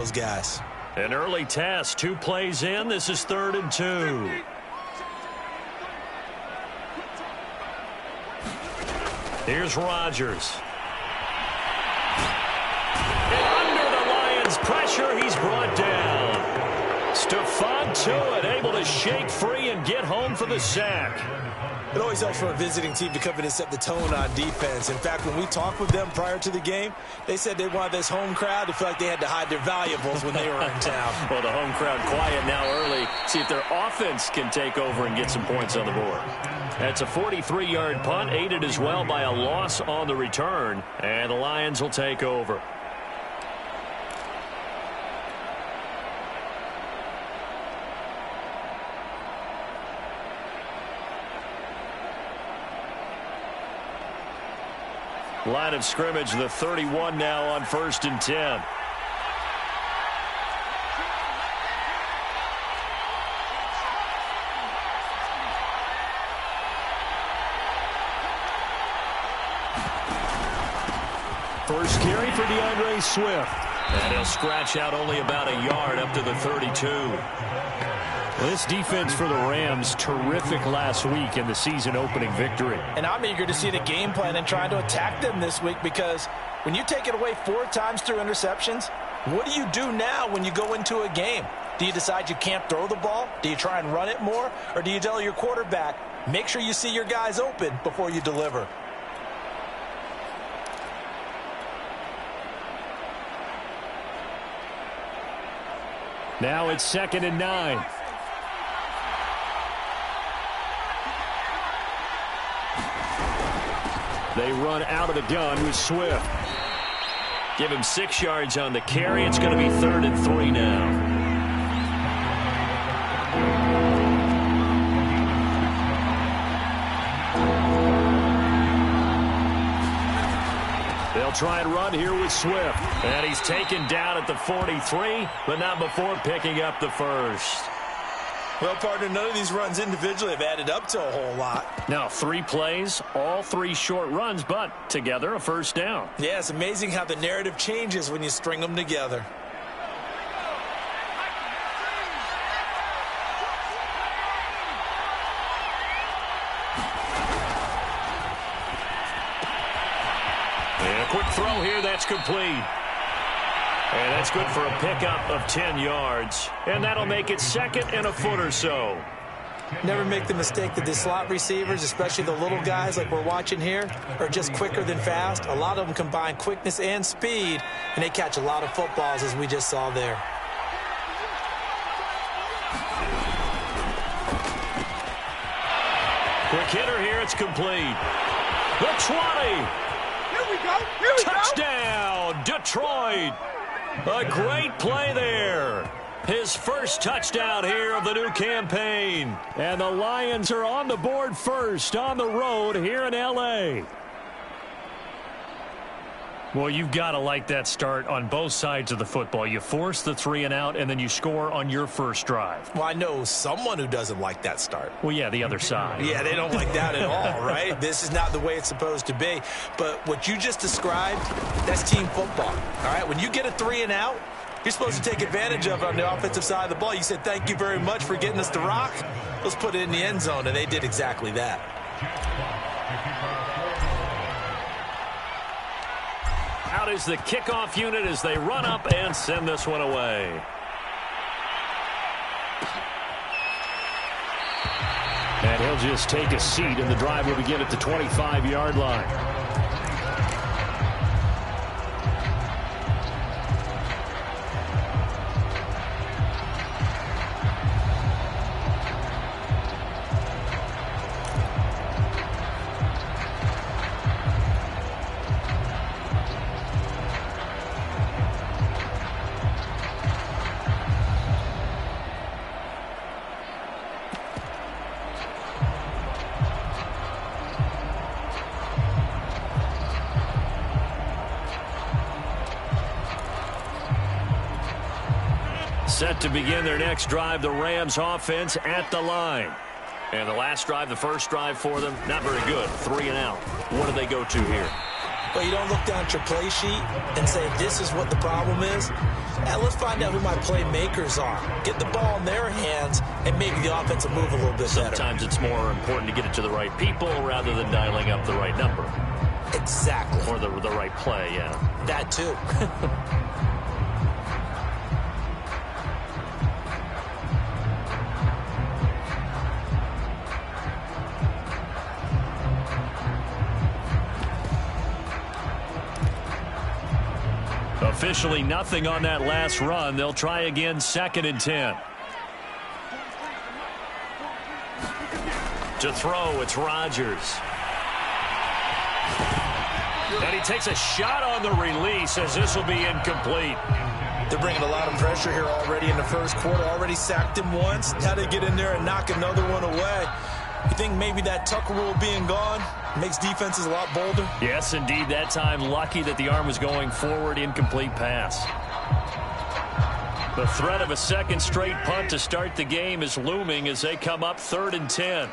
those guys. An early test, 2 plays in. This is 3rd and 2. Here's Rodgers. And under the Lions' pressure, he's brought down. Stephon Tuitt able to shake free and get home for the sack. It always helps for a visiting team to come in and set the tone on defense. In fact, when we talked with them prior to the game, they said they wanted this home crowd to feel like they had to hide their valuables when they were in town. Well, the home crowd quiet now early. See if their offense can take over and get some points on the board. That's a 43-yard punt, aided as well by a loss on the return. And the Lions will take over. Line of scrimmage, the 31 now on 1st and 10. First carry for DeAndre Swift. And he'll scratch out only about a yard up to the 32. Well, this defense for the Rams, terrific last week in the season-opening victory. And I'm eager to see the game plan and trying to attack them this week, because when you take it away 4 times through interceptions, what do you do now when you go into a game? Do you decide you can't throw the ball? Do you try and run it more? Or do you tell your quarterback, make sure you see your guys open before you deliver? Now it's 2nd and 9. They run out of the gun with Swift. Give him 6 yards on the carry. It's going to be 3rd and 3 now. They'll try and run here with Swift. And he's taken down at the 43, but not before picking up the first. Well, partner, none of these runs individually have added up to a whole lot. Now 3 plays, all 3 short runs, but together a first down. Yeah, it's amazing how the narrative changes when you string them together. And a quick throw here, that's complete. And that's good for a pickup of 10 yards. And that'll make it 2nd and a foot or so. Never make the mistake that the slot receivers, especially the little guys like we're watching here, are just quicker than fast. A lot of them combine quickness and speed, and they catch a lot of footballs, as we just saw there. Quick hitter here, it's complete. The 20. Here we go. Here we go. Touchdown, Detroit. A great play there. His first touchdown here of the new campaign. And the Lions are on the board first on the road here in L.A. Well, you've got to like that start on both sides of the football. You force the 3 and out, and then you score on your first drive. Well, I know someone who doesn't like that start. Well, yeah, the other side. Yeah, they don't like that at all, right? This is not the way it's supposed to be. But what you just described, that's team football, all right? When you get a 3 and out, you're supposed to take advantage of it on the offensive side of the ball. You said, thank you very much for getting us to rock. Let's put it in the end zone, and they did exactly that. Out is the kickoff unit as they run up and send this one away. And he'll just take a seat, and the drive will begin at the 25-yard line. Set to begin their next drive, the Rams offense at the line. And the last drive, the first drive for them, not very good. 3 and out. What do they go to here? Well, you don't look down at your play sheet and say, this is what the problem is. Yeah, let's find out who my playmakers are. Get the ball in their hands, and maybe the offense will move a little bit better. Sometimes it's more important to get it to the right people rather than dialing up the right number. Exactly. Or the right play, yeah. That too. Officially nothing on that last run. They'll try again, 2nd and 10. To throw, it's Rodgers. And he takes a shot on the release as this will be incomplete. They're bringing a lot of pressure here already in the first quarter. Already sacked him once. Now they get in there and knock another one away. You think maybe that Tucker rule being gone makes defenses a lot bolder? Yes, indeed. That time, lucky that the arm was going forward. Incomplete pass. The threat of a second straight punt to start the game is looming as they come up 3rd and 10.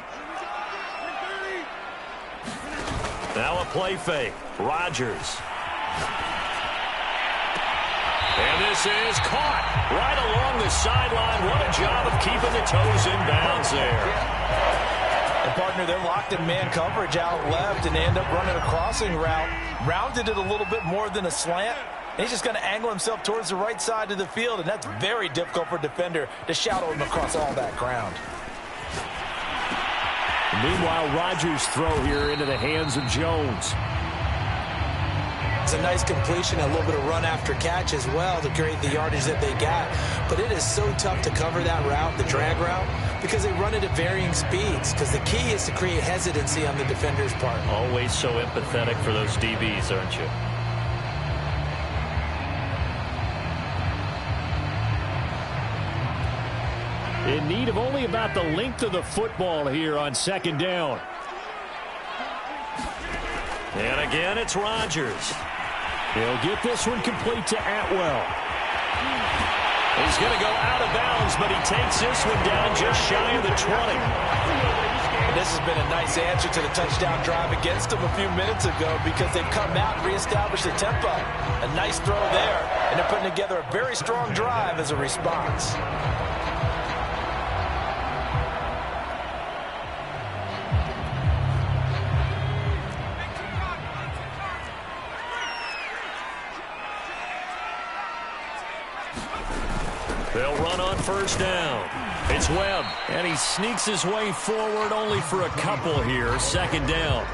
Now a play fake. Rodgers. And this is caught right along the sideline. What a job of keeping the toes in bounds there. And, partner, they're locked in man coverage out left, and they end up running a crossing route. Rounded it a little bit more than a slant. And he's just going to angle himself towards the right side of the field, and that's very difficult for a defender to shadow him across all that ground. Meanwhile, Rodgers' throw here into the hands of Jones. It's a nice completion, a little bit of run after catch as well to create the yardage that they got. But it is so tough to cover that route, the drag route, because they run it at varying speeds. Because the key is to create hesitancy on the defender's part. Always so empathetic for those DBs, aren't you? In need of only about the length of the football here on 2nd down. And again, it's Rodgers. He'll get this one complete to Atwell. He's going to go out of bounds, but he takes this one down just shy of the 20. And this has been a nice answer to the touchdown drive against them a few minutes ago because they've come out and reestablished the tempo. A nice throw there, and they're putting together a very strong drive as a response. They'll run on 1st down. It's Webb, and he sneaks his way forward only for a couple here. 2nd down.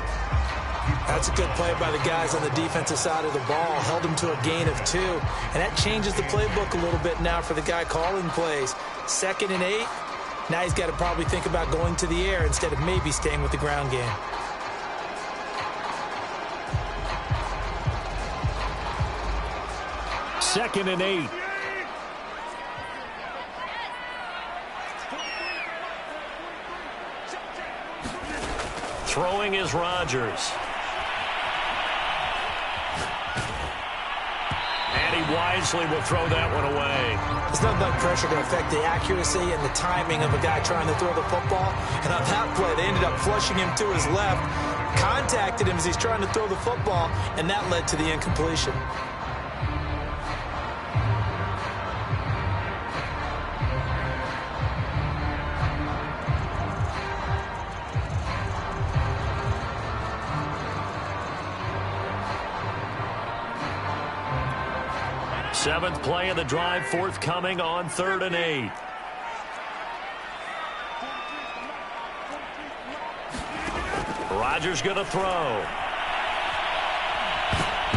That's a good play by the guys on the defensive side of the ball. Held him to a gain of 2. And that changes the playbook a little bit now for the guy calling plays. 2nd and 8. Now he's got to probably think about going to the air instead of maybe staying with the ground game. Second and 8. Throwing is Rodgers. And he wisely will throw that one away. It's nothing like pressure to affect the accuracy and the timing of a guy trying to throw the football. And on that play, they ended up flushing him to his left, contacted him as he's trying to throw the football, and that led to the incompletion. Seventh play of the drive forthcoming on 3rd and 8. Rodgers going to throw.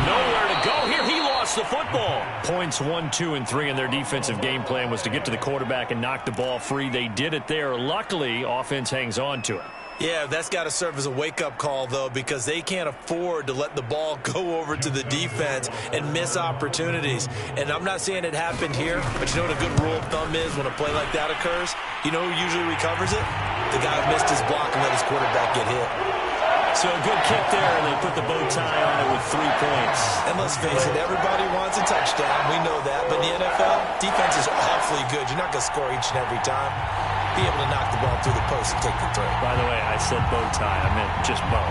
Nowhere to go here. He lost the football. Points 1, 2, and 3 in their defensive game plan was to get to the quarterback and knock the ball free. They did it there. Luckily, offense hangs on to it. Yeah, that's got to serve as a wake-up call, though, because they can't afford to let the ball go over to the defense and miss opportunities. And I'm not saying it happened here, but you know what a good rule of thumb is when a play like that occurs? You know who usually recovers it? The guy who missed his block and let his quarterback get hit. So a good kick there, and they put the bow tie on it with 3 points. And let's face it, everybody wants a touchdown. We know that. But in the NFL, defense is awfully good. You're not going to score each and every time. Be able to knock the ball through the post and take the throw. By the way, I said bow tie. I meant just bow.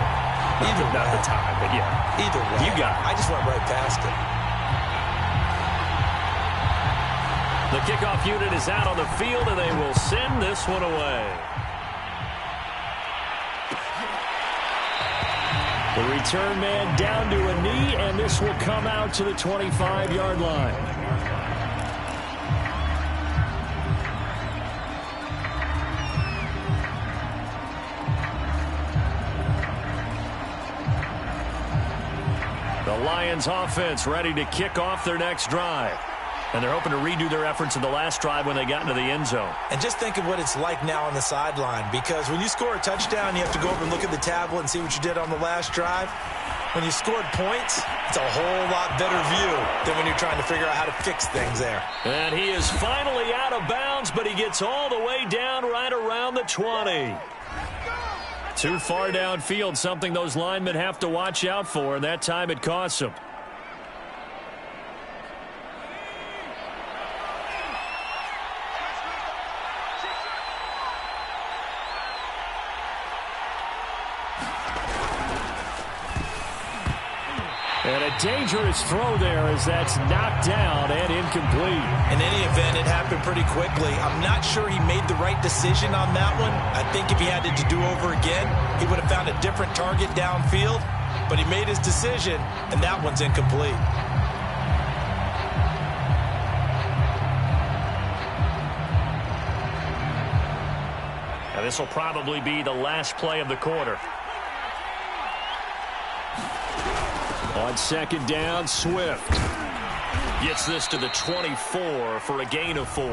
Not the time, but yeah. Either way. You got it. I just went right past it. The kickoff unit is out on the field, and they will send this one away. The return man down to a knee, and this will come out to the 25-yard line. The Lions offense ready to kick off their next drive. And they're hoping to redo their efforts in the last drive when they got into the end zone. And just think of what it's like now on the sideline, because when you score a touchdown, you have to go over and look at the tablet and see what you did on the last drive. When you scored points, it's a whole lot better view than when you're trying to figure out how to fix things there. And he is finally out of bounds, but he gets all the way down right around the 20. Too far downfield, something those linemen have to watch out for, and that time it costs them. And a dangerous throw there as that's knocked down and incomplete. In any event, it happened pretty quickly. I'm not sure he made the right decision on that one. I think if he had it to do over again, he would have found a different target downfield. But he made his decision, and that one's incomplete. Now this will probably be the last play of the quarter. On second down, Swift gets this to the 24 for a gain of 4.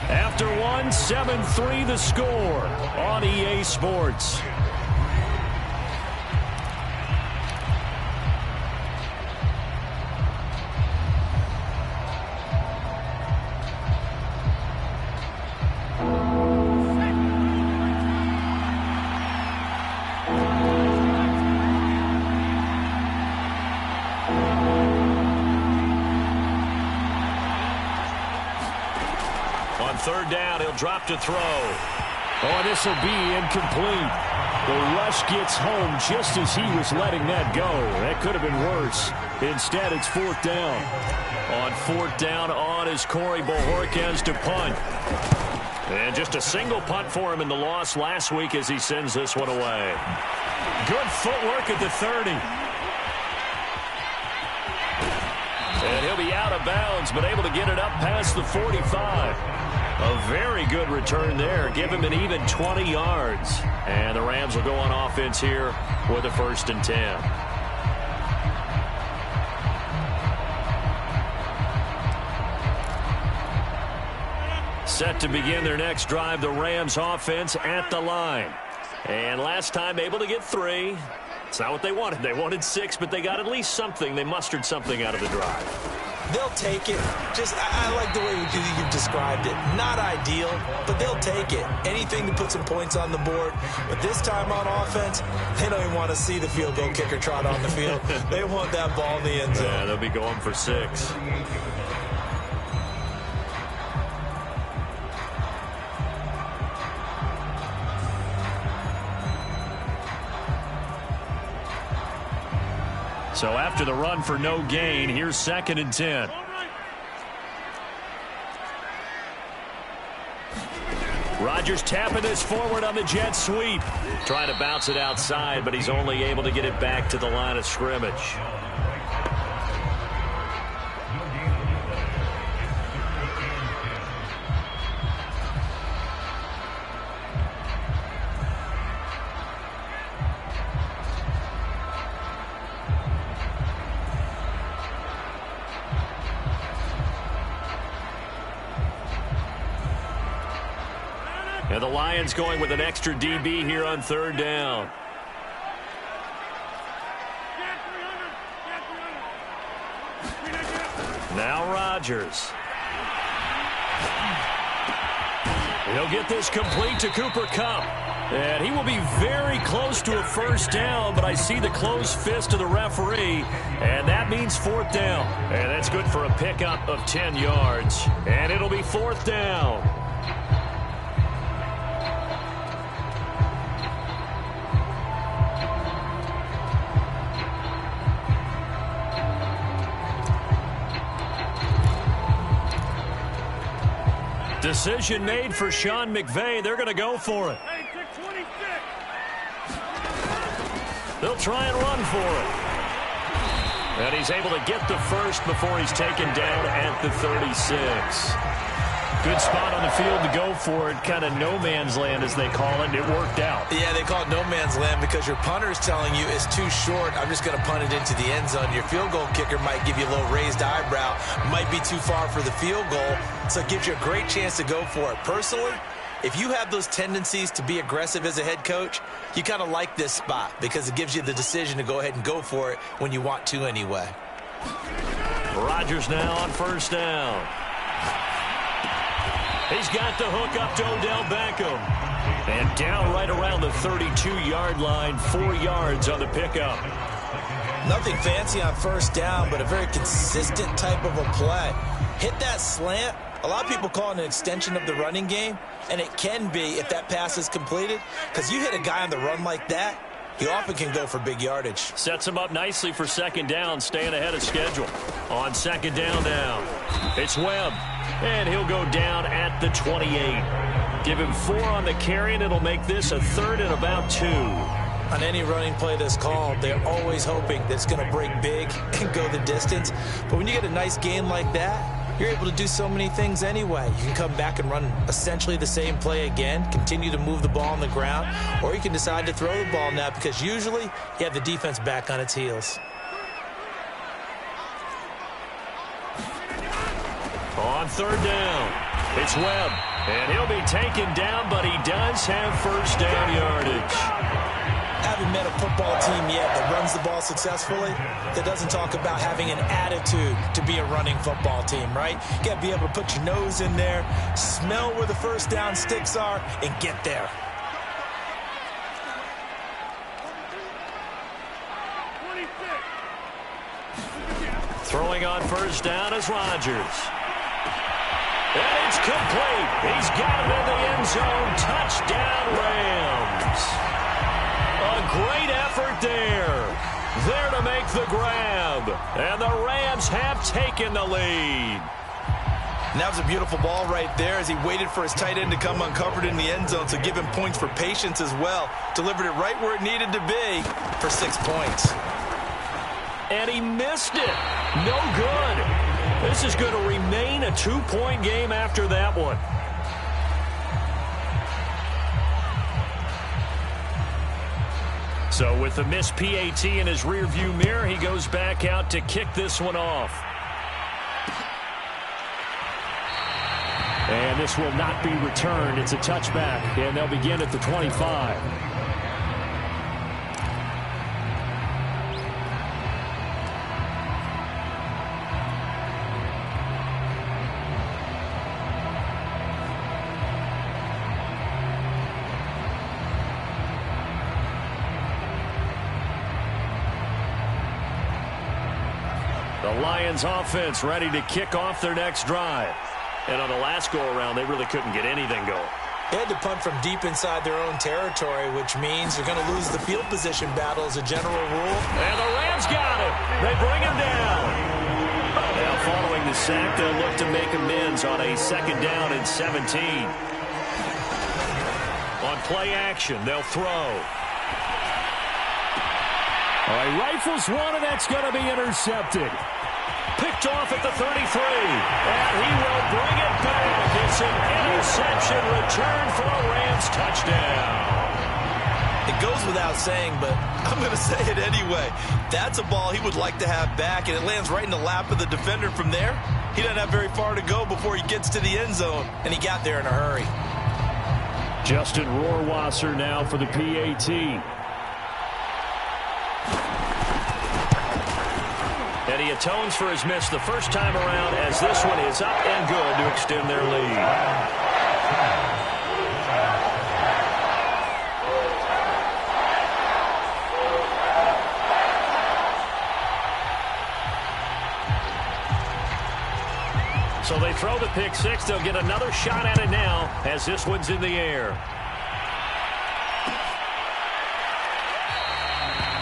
After one, 7-3 the score on EA Sports. Third down, he'll drop to throw. Oh, this will be incomplete. The rush gets home just as he was letting that go. That could have been worse. Instead, it's fourth down. On fourth down, on is Corey Bojorquez to punt. And just a single punt for him in the loss last week as he sends this one away. Good footwork at the 30. And he'll be out of bounds, but able to get it up past the 45. A very good return there. Give him an even 20 yards. And the Rams will go on offense here with a 1st and 10. Set to begin their next drive, the Rams offense at the line. And last time able to get 3. It's not what they wanted. They wanted 6, but they got at least something. They mustered something out of the drive. They'll take it. I like the way you've described it. Not ideal, but they'll take it. Anything to put some points on the board. But this time on offense, they don't even want to see the field goal kicker trot on the field. They want that ball in the end zone. Yeah, they'll be going for 6. So after the run for no gain, here's 2nd and 10. Rodgers tapping this forward on the jet sweep. Trying to bounce it outside, but he's only able to get it back to the line of scrimmage. And the Lions going with an extra DB here on 3rd down. Now Rodgers. He'll get this complete to Cooper Kupp. And he will be very close to a 1st down, but I see the closed fist of the referee, and that means 4th down. And that's good for a pickup of 10 yards. And it'll be 4th down. Decision made for Sean McVay. They're going to go for it. They'll try and run for it. And he's able to get the first before he's taken down at the 36. Good spot on the field to go for it. Kind of no man's land, as they call it. It worked out. Yeah, they call it no man's land because your punter is telling you it's too short. I'm just going to punt it into the end zone. Your field goal kicker might give you a little raised eyebrow. Might be too far for the field goal. So it gives you a great chance to go for it. Personally, if you have those tendencies to be aggressive as a head coach, you kind of like this spot because it gives you the decision to go ahead and go for it when you want to anyway. Rodgers now on first down. He's got the hook up to Odell Beckham. And down right around the 32-yard line, 4 yards on the pickup. Nothing fancy on first down, but a very consistent type of a play. Hit that slant. A lot of people call it an extension of the running game, and it can be if that pass is completed, because you hit a guy on the run like that, he often can go for big yardage. Sets him up nicely for second down, staying ahead of schedule. On second down now, it's Webb, and he'll go down at the 28. Give him 4 on the carry, and it'll make this a 3rd and about 2. On any running play that's called, they're always hoping that it's going to break big and go the distance. But when you get a nice game like that, you're able to do so many things anyway. You can come back and run essentially the same play again, continue to move the ball on the ground, or you can decide to throw the ball now because usually you have the defense back on its heels. On third down, it's Webb, and he'll be taken down, but he does have first down yardage. Haven't met a football team yet that runs the ball successfully that doesn't talk about having an attitude to be a running football team, right? You got to be able to put your nose in there, smell where the first down sticks are, and get there. Throwing on first down is Rodgers. And it's complete. He's got it in the end zone. Touchdown, Rams. A great effort there. There to make the grab. And the Rams have taken the lead. And that was a beautiful ball right there as he waited for his tight end to come uncovered in the end zone, so give him points for patience as well. Delivered it right where it needed to be for 6 points. And he missed it. No good. This is going to remain a 2-point game after that one. So with the missed PAT in his rearview mirror, he goes back out to kick this one off. And this will not be returned. It's a touchback, and they'll begin at the 25. The Lions offense ready to kick off their next drive. And on the last go-around, they really couldn't get anything going. They had to punt from deep inside their own territory, which means they're going to lose the field position battle as a general rule. And the Rams got him. They bring him down. Now following the sack, they'll look to make amends on a second down and 17. On play action, they'll throw. All right, rifles one, and that's going to be intercepted. Picked off at the 33, and he will bring it back. It's an interception return for a Rams touchdown. It goes without saying, but I'm going to say it anyway. That's a ball he would like to have back, and it lands right in the lap of the defender from there. He doesn't have very far to go before he gets to the end zone, and he got there in a hurry. Justin Rohrwasser now for the PAT. And he atones for his miss the first time around as this one is up and good to extend their lead. So they throw the pick six. They'll get another shot at it now as this one's in the air.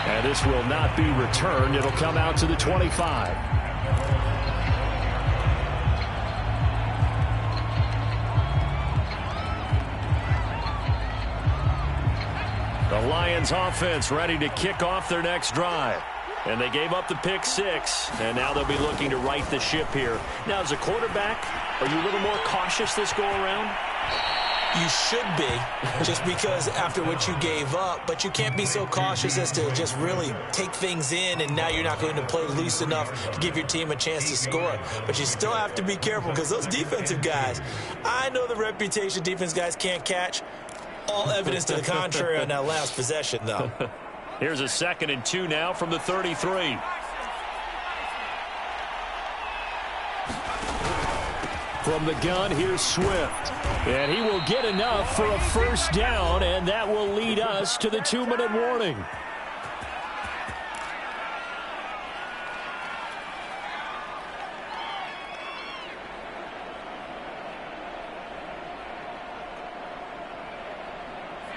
And this will not be returned. It'll come out to the 25. Lions offense ready to kick off their next drive. And they gave up the pick 6, and now they'll be looking to right the ship here. Now, as a quarterback, are you a little more cautious this go-around? You should be, just because after what you gave up, but you can't be so cautious as to just really take things in, and now you're not going to play loose enough to give your team a chance to score. But you still have to be careful, because those defensive guys, I know the reputation defense guys can't catch. All evidence to the contrary on that last possession, though. Here's a 2nd and 2 now from the 33. From the gun, here's Swift. And he will get enough for a first down, and that will lead us to the 2-minute warning.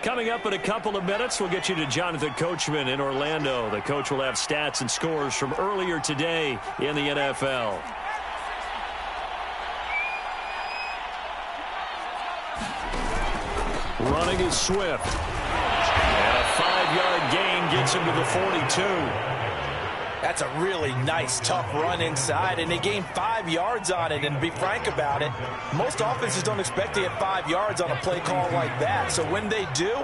Coming up in a couple of minutes, we'll get you to Jonathan Coachman in Orlando. The coach will have stats and scores from earlier today in the NFL. Running is Swift. And a 5-yard gain gets him to the 42. That's a really nice, tough run inside, and they gained 5 yards on it. And to be frank about it, most offenses don't expect to get 5 yards on a play call like that. So when they do,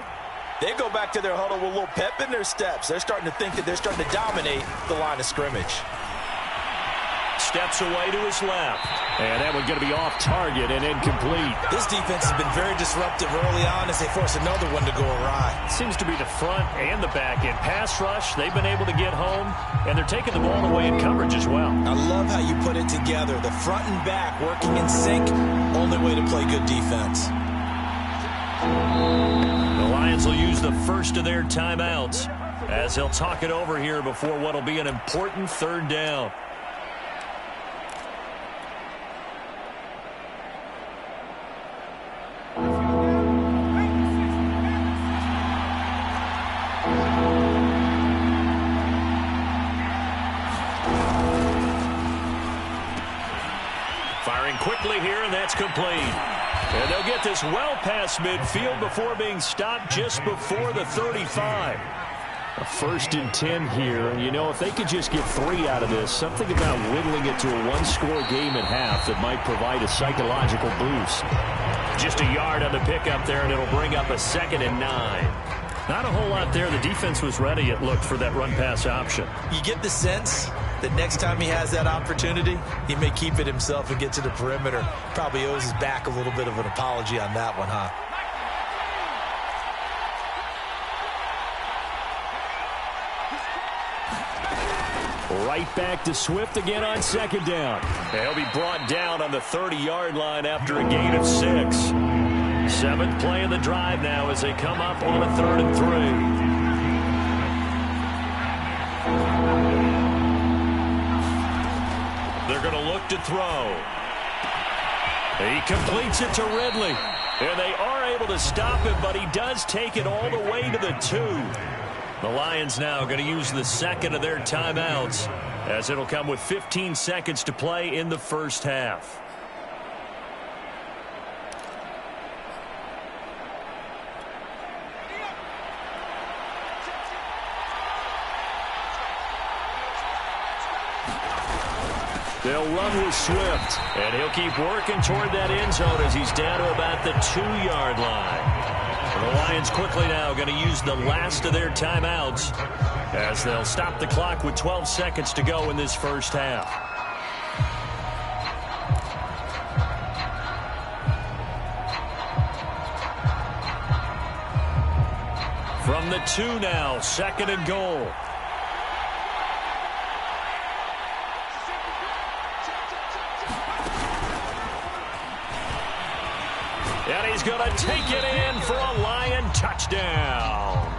they go back to their huddle with a little pep in their steps. They're starting to think that they're starting to dominate the line of scrimmage. Steps away to his left. And that one's going to be off target and incomplete. This defense has been very disruptive early on as they force another one to go awry. Seems to be the front and the back end. Pass rush, they've been able to get home, and they're taking the ball away in coverage as well. I love how you put it together. The front and back working in sync. Only way to play good defense. The Lions will use the first of their timeouts as they'll talk it over here before what will be an important 3rd down. Quickly here, and that's complete. And they'll get this well past midfield before being stopped just before the 35. A 1st and 10 here. And, you know, if they could just get 3 out of this, something about whittling it to a 1-score game at half that might provide a psychological boost. Just a yard on the pickup there, and it'll bring up a 2nd and 9. Not a whole lot there. The defense was ready, it looked, for that run-pass option. You get the sense that next time he has that opportunity, he may keep it himself and get to the perimeter. Probably owes his back a little bit of an apology on that one, huh? Right back to Swift again on 2nd down. He'll be brought down on the 30-yard line after a gain of 6. 7th play of the drive now as they come up on a 3rd and 3. They're going to look to throw. He completes it to Ridley. And they are able to stop him, but he does take it all the way to the 2. The Lions now going to use the 2nd of their timeouts as it'll come with 15 seconds to play in the first half. They'll run with Swift, and he'll keep working toward that end zone as he's down to about the 2-yard line. The Lions quickly now going to use the last of their timeouts as they'll stop the clock with 12 seconds to go in this first half. From the 2 now, 2nd and goal. And he's going to take it in for a Lion touchdown.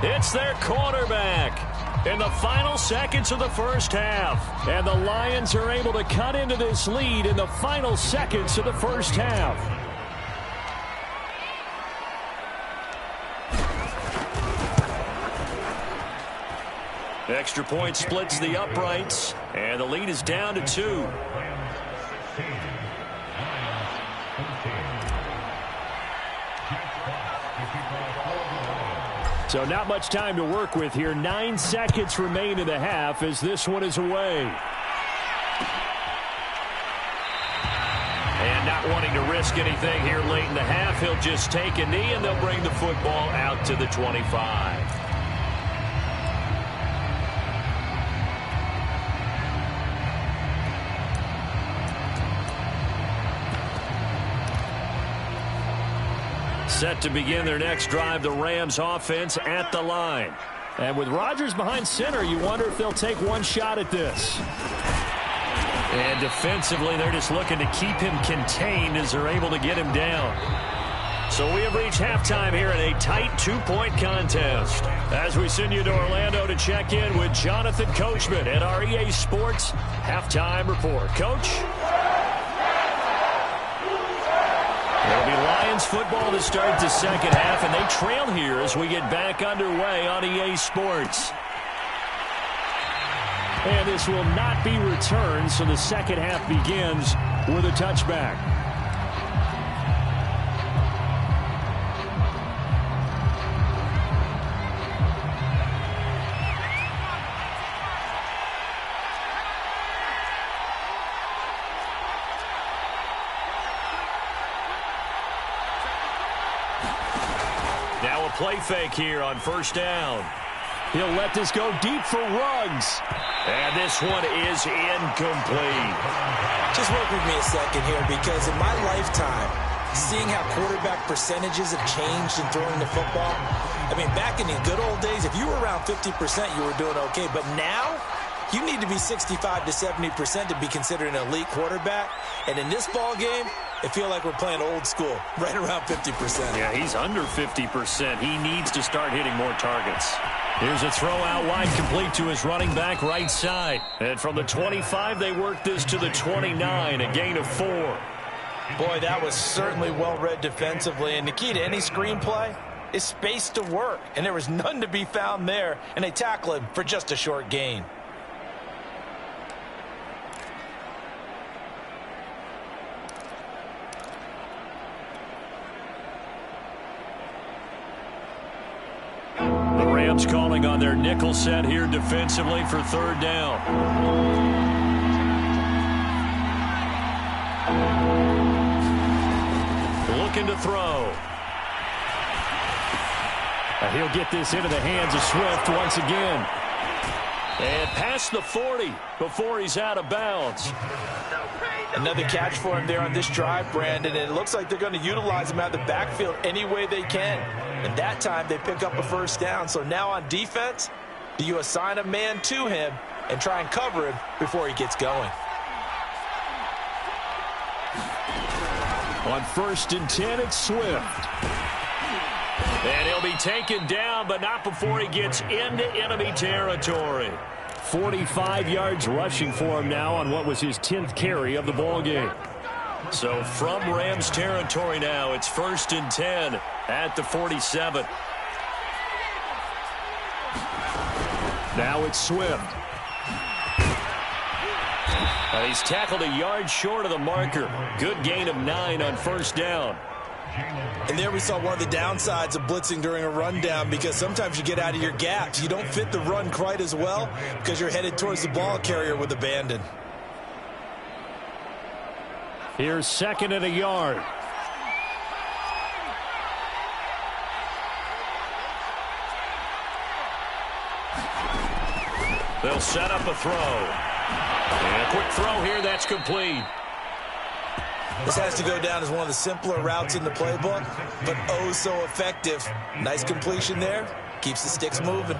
It's their quarterback in the final seconds of the first half. And the Lions are able to cut into this lead in the final seconds of the first half. Extra point splits the uprights, and the lead is down to 2. So not much time to work with here. 9 seconds remain in the half as this one is away. And not wanting to risk anything here late in the half, he'll just take a knee and they'll bring the football out to the 25. Set to begin their next drive, the Rams offense at the line. And with Rodgers behind center, you wonder if they'll take one shot at this. And defensively, they're just looking to keep him contained as they're able to get him down. So we have reached halftime here in a tight 2-point contest. As we send you to Orlando to check in with Jonathan Coachman at our EA Sports Halftime Report. Coach? It'll be Lions football to start the second half, and they trail here as we get back underway on EA Sports. And this will not be returned, so the second half begins with a touchback. Now a play fake here on first down. He'll let this go deep for Ruggs. And this one is incomplete. Just work with me a second here, because in my lifetime, seeing how quarterback percentages have changed in throwing the football, I mean, back in the good old days, if you were around 50%, you were doing okay. But now, you need to be 65 to 70% to be considered an elite quarterback. And in this ball game, it feels like we're playing old school, right around 50%. Yeah, he's under 50%. He needs to start hitting more targets. Here's a throw out wide, complete to his running back right side. And from the 25, they work this to the 29, a gain of 4. Boy, that was certainly well-read defensively. And the key to any screenplay is space to work. And there was none to be found there. And they tackle him for just a short gain. Calling on their nickel set here defensively for third down. Looking to throw. He'll get this into the hands of Swift once again. And past the 40 before he's out of bounds. Another catch for him there on this drive, Brandon, and it looks like they're going to utilize him out of the backfield any way they can. And that time they pick up a first down. So now on defense, do you assign a man to him and try and cover him before he gets going? On 1st and 10, it's Swift. And he'll be taken down, but not before he gets into enemy territory. 45 yards rushing for him now on what was his 10th carry of the ball game. So from Rams territory now, it's 1st and 10 at the 47. Now it's Swift. And he's tackled a yard short of the marker. Good gain of 9 on first down. And there we saw one of the downsides of blitzing during a rundown, because sometimes you get out of your gaps. You don't fit the run quite as well because you're headed towards the ball carrier with abandon. Here's 2nd and a yard. They'll set up a throw. And a quick throw here, that's complete. This has to go down as one of the simpler routes in the playbook, but oh so effective. Nice completion there. Keeps the sticks moving.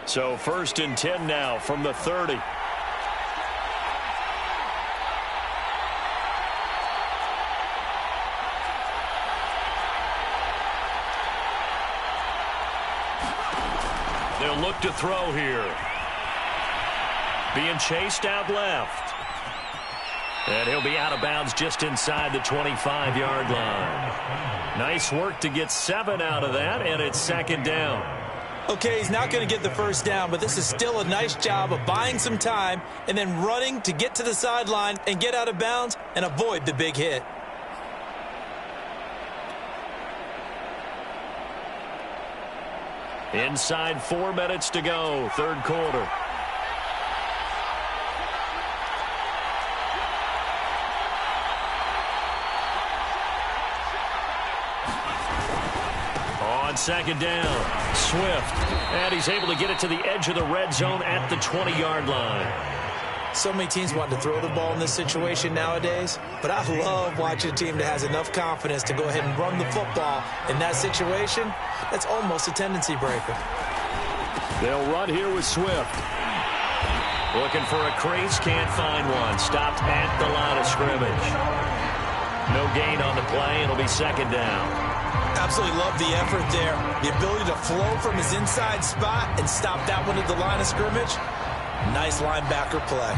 So 1st and 10 now from the 30. They'll look to throw here. Being chased out left. And he'll be out of bounds just inside the 25-yard line. Nice work to get 7 out of that, and it's second down. Okay, he's not going to get the first down, but this is still a nice job of buying some time and then running to get to the sideline and get out of bounds and avoid the big hit. Inside 4 minutes to go, third quarter. On second down, Swift. And he's able to get it to the edge of the red zone at the 20-yard line. So many teams want to throw the ball in this situation nowadays, but I love watching a team that has enough confidence to go ahead and run the football in that situation. That's almost a tendency breaker. They'll run here with Swift. Looking for a crease, can't find one. Stopped at the line of scrimmage. No gain on the play, it'll be second down. Absolutely love the effort there. The ability to flow from his inside spot and stop that one at the line of scrimmage. Nice linebacker play.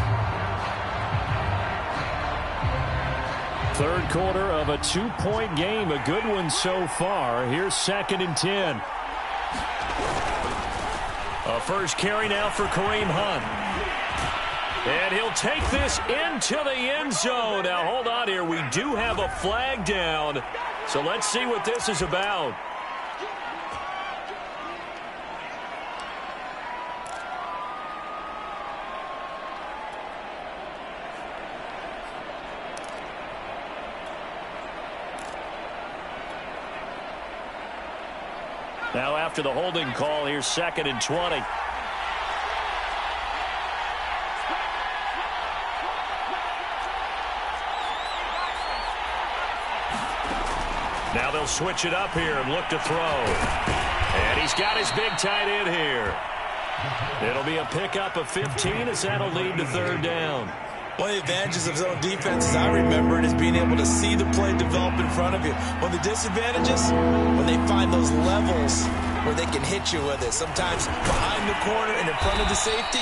Third quarter of a 2-point game. A good one so far. Here's second and 10. A first carry now for Kareem Hunt. And he'll take this into the end zone. Now, hold on here. We do have a flag down. So let's see what this is about. Now after the holding call, here's second and 20. Now they'll switch it up here and look to throw. And he's got his big tight end here. It'll be a pickup of 15 as that'll lead to third down. One of the advantages of zone defense, as I remember it, is being able to see the play develop in front of you. One of the disadvantages, when they find those levels where they can hit you with it. Sometimes behind the corner and in front of the safety,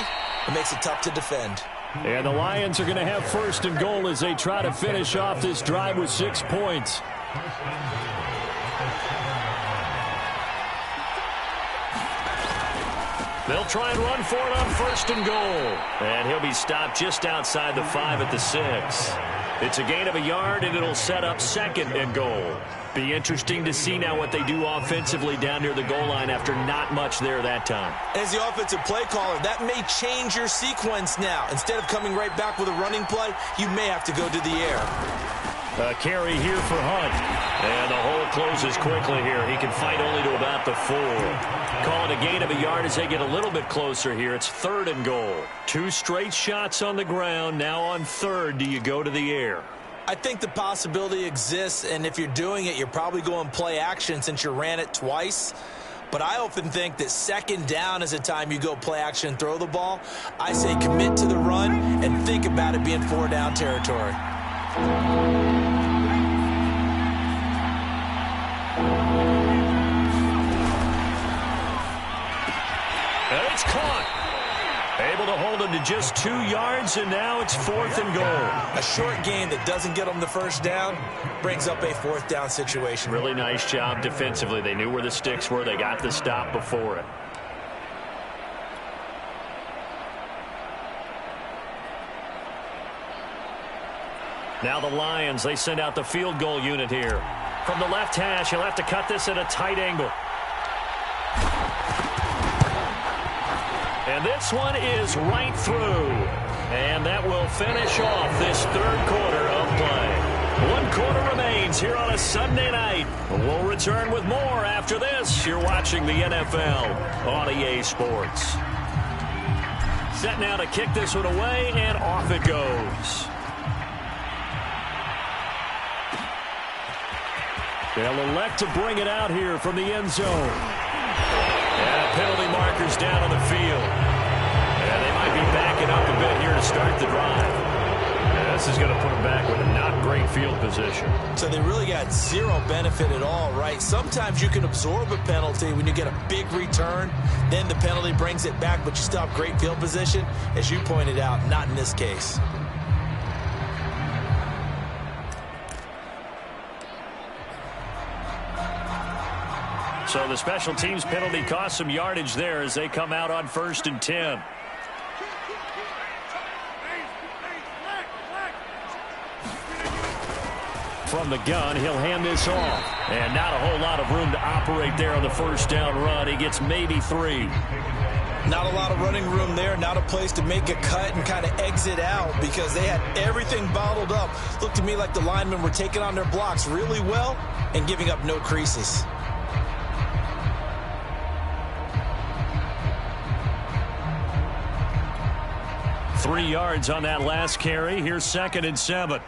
it makes it tough to defend. And the Lions are going to have first and goal as they try to finish off this drive with 6 points. They'll try and run for it on first and goal. And he'll be stopped just outside the 5 at the 6. It's a gain of a yard, and it'll set up second and goal. Be interesting to see now what they do offensively down near the goal line after not much there that time. As the offensive play caller, that may change your sequence now. Instead of coming right back with a running play, you may have to go to the air. A carry here for Hunt. And the hole closes quickly here. He can fight only to about the 4. Call it a gain of a yard as they get a little bit closer here. It's third and goal. 2 straight shots on the ground. Now on third, do you go to the air? I think the possibility exists, and if you're doing it, you're probably going play action since you ran it twice. But I often think that second down is a time you go play action and throw the ball. I say commit to the run and think about it being 4-down territory. And it's caught. Able to hold him to just 2 yards, and now it's 4th and goal. A short game that doesn't get them the first down brings up a 4th down situation. Really nice job defensively. They knew where the sticks were. They got the stop before it. Now the Lions, they send out the field goal unit here. From the left hash, he'll have to cut this at a tight angle. And this one is right through. And that will finish off this third quarter of play. 1 quarter remains here on a Sunday night. We'll return with more after this. You're watching the NFL on EA Sports. Set now to kick this one away, and off it goes. They'll elect to bring it out here from the end zone. And penalty markers down on the field. And they might be backing up a bit here to start the drive. And this is going to put them back with a not great field position. So they really got zero benefit at all, right? Sometimes you can absorb a penalty when you get a big return. Then the penalty brings it back, but you still have great field position. As you pointed out, not in this case. So the special teams penalty cost some yardage there as they come out on 1st and 10. From the gun, he'll hand this off. And not a whole lot of room to operate there on the first down run. He gets maybe 3. Not a lot of running room there, not a place to make a cut and kind of exit out because they had everything bottled up. Looked to me like the linemen were taking on their blocks really well and giving up no creases. Three yards on that last carry. Here's 2nd and 7.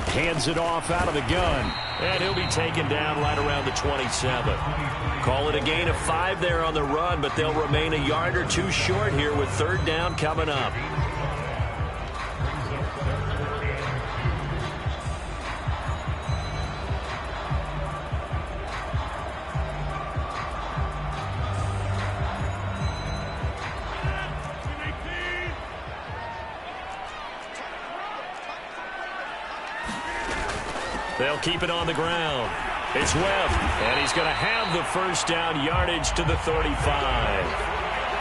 Hands it off out of the gun. And he'll be taken down right around the 27. Call it a gain of 5 there on the run, but they'll remain a yard or 2 short here with 3rd down coming up. They'll keep it on the ground. It's Webb, and he's going to have the first down yardage to the 35.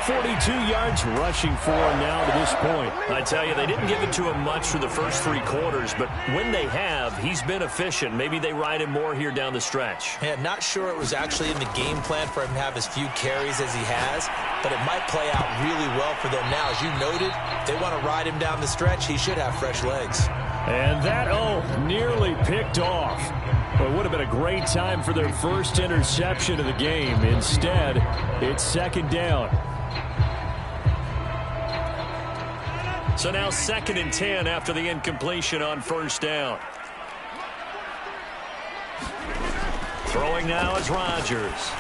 42 yards rushing for him now to this point. I tell you, they didn't give it to him much for the first 3 quarters, but when they have, he's been efficient. Maybe they ride him more here down the stretch. Yeah, not sure it was actually in the game plan for him to have as few carries as he has, but it might play out really well for them now. As you noted, they want to ride him down the stretch. He should have fresh legs. And that, nearly picked off. But it would have been a great time for their first interception of the game. Instead, it's 2nd down. So now 2nd and 10 after the incompletion on 1st down. Throwing now is Rodgers.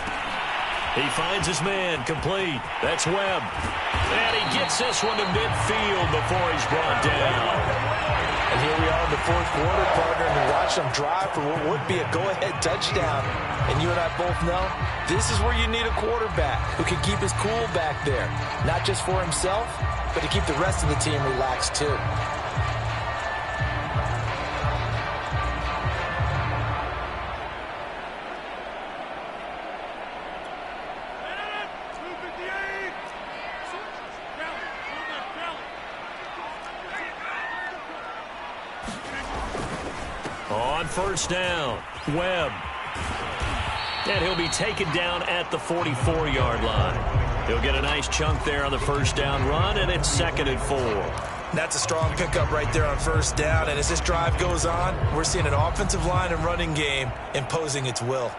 He finds his man complete. That's Webb. And he gets this one to midfield before he's brought down. And here we are in the 4th quarter, partner, and we watch them drive for what would be a go-ahead touchdown. And you and I both know this is where you need a quarterback who can keep his cool back there. Not just for himself, but to keep the rest of the team relaxed too. On 1st down, Webb. And he'll be taken down at the 44-yard line. He'll get a nice chunk there on the 1st down run, and it's 2nd and 4. That's a strong pickup right there on 1st down, and as this drive goes on, we're seeing an offensive line and running game imposing its will.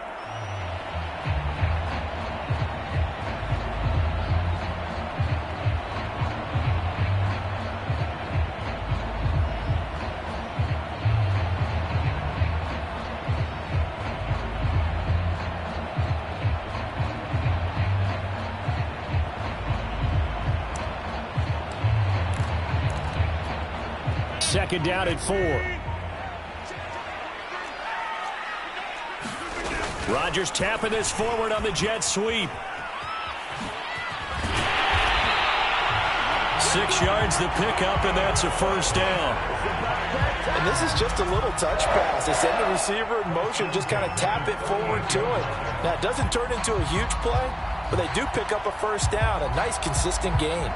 Second down at 4. Rodgers tapping this forward on the jet sweep. 6 yards to pick up, and that's a 1st down. And this is just a little touch pass. They send the receiver in motion, just kind of tap it forward to it. Now, it doesn't turn into a huge play, but they do pick up a 1st down, a nice, consistent gain.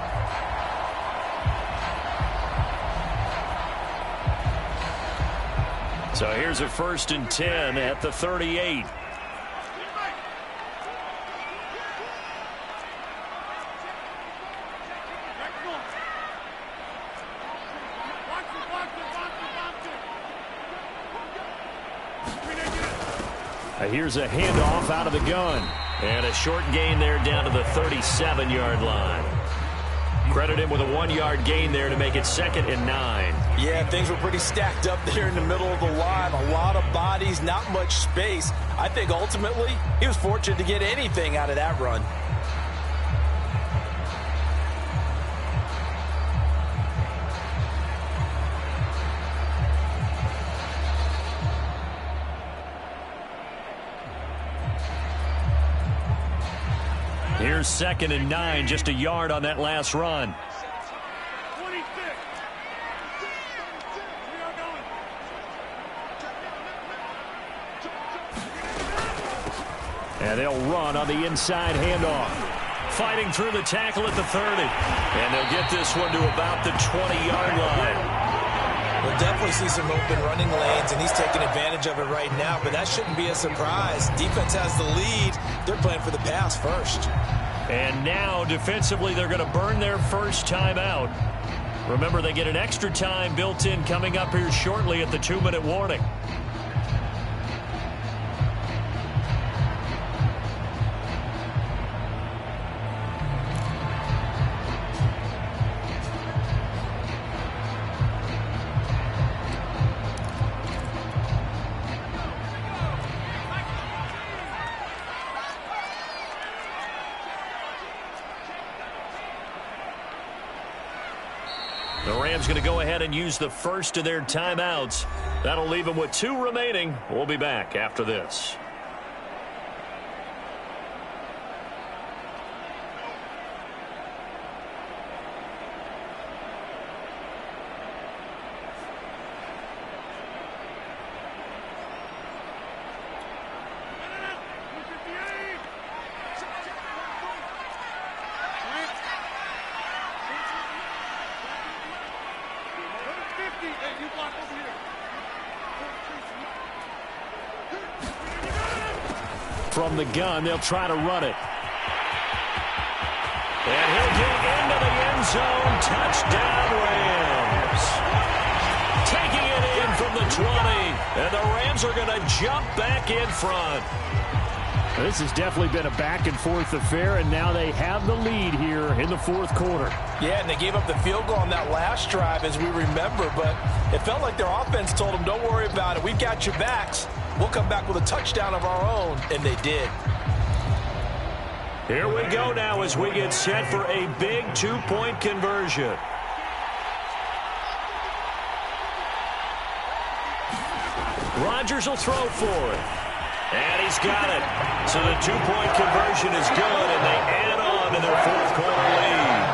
So here's a 1st and 10 at the 38. Here's a handoff out of the gun. And a short gain there down to the 37-yard line. Credit him with a 1-yard gain there to make it 2nd and 9. Yeah, things were pretty stacked up there in the middle of the line. A lot of bodies, not much space. I think ultimately he was fortunate to get anything out of that run. Here's 2nd and 9, just a yard on that last run. And they'll run on the inside handoff. Fighting through the tackle at the 30. And they'll get this one to about the 20-yard line. We'll definitely see some open running lanes, and he's taking advantage of it right now, but that shouldn't be a surprise. Defense has the lead. They're playing for the pass first. And now, defensively, they're going to burn their first timeout. Remember, they get an extra time built in coming up here shortly at the 2-minute warning. The Rams going to go ahead and use the first of their timeouts. That'll leave them with 2 remaining. We'll be back after this. From the gun, they'll try to run it. And he'll get into the end zone. Touchdown, Rams. Taking it in from the 20. And the Rams are going to jump back in front. This has definitely been a back-and-forth affair, and now they have the lead here in the fourth quarter. Yeah, and they gave up the field goal on that last drive, as we remember, but it felt like their offense told them, don't worry about it. We've got your backs. We'll come back with a touchdown of our own, and they did. Here we go now as we get set for a big 2-point conversion. Rodgers will throw for it. And he's got it. So the 2-point conversion is good, and they add on to their fourth quarter lead.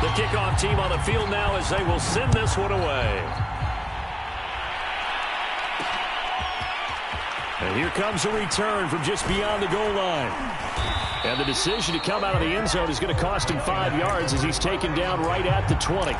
The kickoff team on the field now as they will send this one away. And here comes a return from just beyond the goal line. And the decision to come out of the end zone is going to cost him 5 yards as he's taken down right at the 20.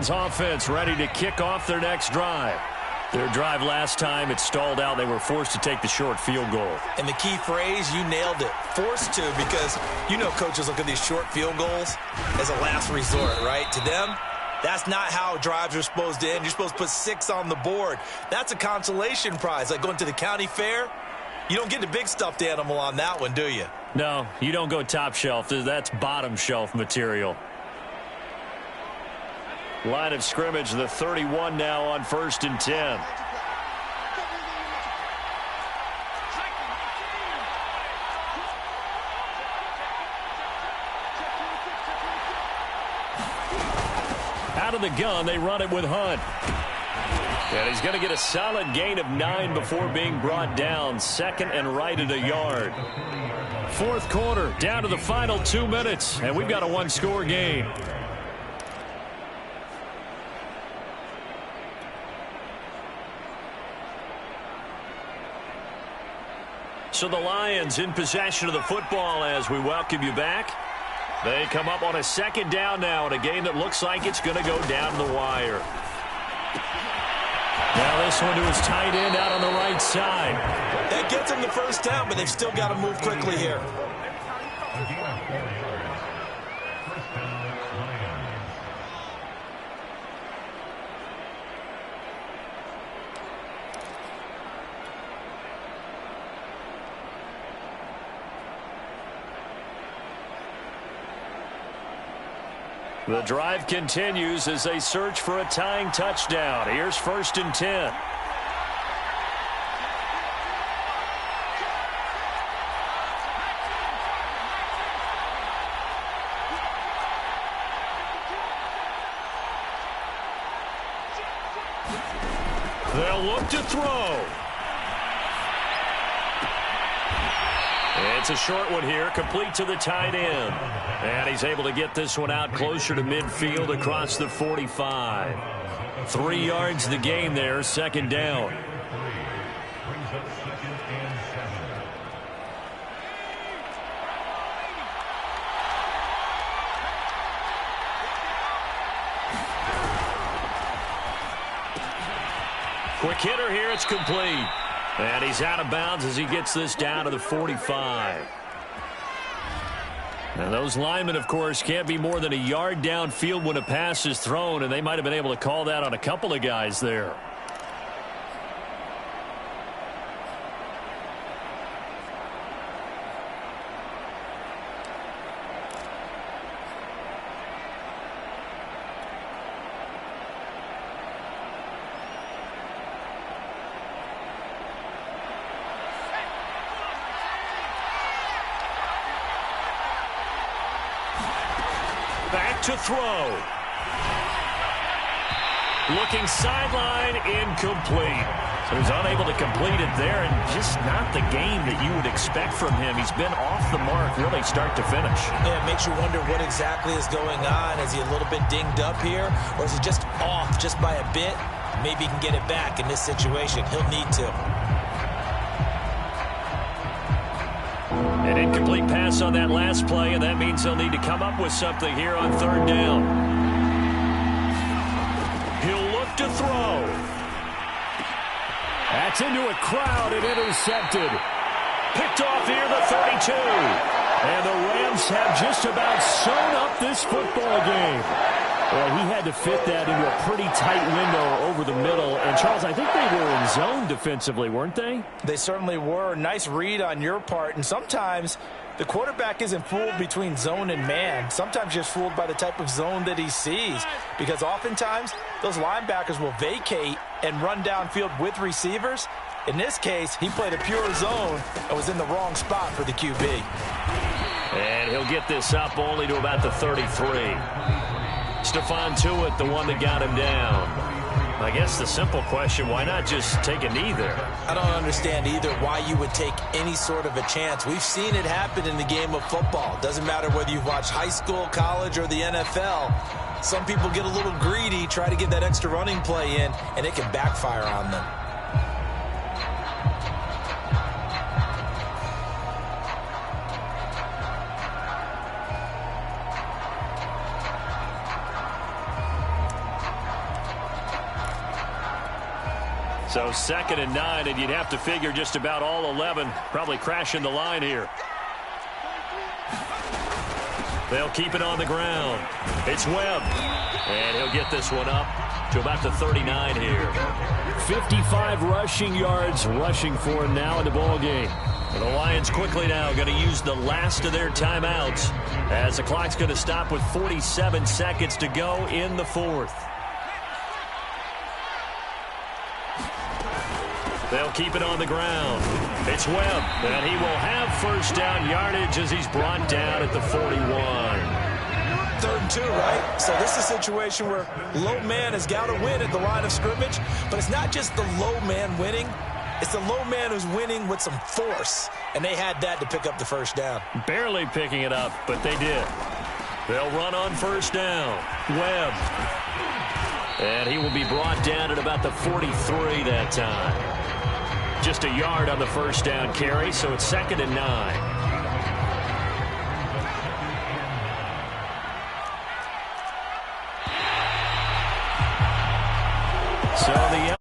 Offense ready to kick off their next drive. Their drive last time, it stalled out. They were forced to take the short field goal. And the key phrase, you nailed it, forced to, because you know coaches look at these short field goals as a last resort, right? To them, that's not how drives are supposed to end. You're supposed to put 6 on the board. That's a consolation prize. Like going to the county fair, you don't get the big stuffed animal on that one, do you? No, you don't go top shelf. That's bottom shelf material. Line of scrimmage, the 31 now on 1st and 10. Out of the gun, they run it with Hunt. And he's going to get a solid gain of 9 before being brought down. 2nd and right at a yard. Fourth quarter, down to the final 2 minutes, and we've got a 1-score game. So the Lions in possession of the football as we welcome you back. They come up on a 2nd down now in a game that looks like it's going to go down the wire. Now this one to his tight end out on the right side. That gets them the first down, but they've still got to move quickly here. The drive continues as they search for a tying touchdown. Here's 1st and 10. They'll look to throw. It's a short one here, complete to the tight end. And he's able to get this one out closer to midfield across the 45. 3 yards the gain there, 2nd down. Quick hitter here, it's complete. And he's out of bounds as he gets this down to the 45. And those linemen, of course, can't be more than a yard downfield when a pass is thrown, and they might have been able to call that on a couple of guys there. Back to throw. Looking sideline, incomplete. So he's unable to complete it there, and just not the game that you would expect from him. He's been off the mark really start to finish. Yeah, it makes you wonder what exactly is going on. Is he a little bit dinged up here, or is he just off just by a bit? Maybe he can get it back in this situation. He'll need to. An incomplete pass on that last play, and that means they'll need to come up with something here on 3rd down. He'll look to throw. That's into a crowd and intercepted. Picked off here, the 32. And the Rams have just about sewn up this football game. Well, he had to fit that into a pretty tight window over the middle. And, Charles, I think they were in zone defensively, weren't they? They certainly were. Nice read on your part. And sometimes the quarterback isn't fooled between zone and man. Sometimes just fooled by the type of zone that he sees. Because oftentimes those linebackers will vacate and run downfield with receivers. In this case, he played a pure zone and was in the wrong spot for the QB. And he'll get this up only to about the 33. Stephon Tuitt, the one that got him down. I guess the simple question, why not just take a knee there? I don't understand either why you would take any sort of a chance. We've seen it happen in the game of football. Doesn't matter whether you've watched high school, college, or the NFL. Some people get a little greedy, try to get that extra running play in, and it can backfire on them. So 2nd and 9, and you'd have to figure just about all 11 probably crashing the line here. They'll keep it on the ground. It's Webb. And he'll get this one up to about the 39 here. 55 rushing yards rushing for him now in the ball game. And the Lions quickly now going to use the last of their timeouts as the clock's going to stop with 47 seconds to go in the 4th. They'll keep it on the ground. It's Webb, and he will have 1st down yardage as he's brought down at the 41. 3rd and 2, right? So this is a situation where low man has got to win at the line of scrimmage, but it's not just the low man winning. It's the low man who's winning with some force, and they had that to pick up the 1st down. Barely picking it up, but they did. They'll run on 1st down. Webb. And he will be brought down at about the 43 that time. Just a yard on the 1st down carry, so it's 2nd and 9. So the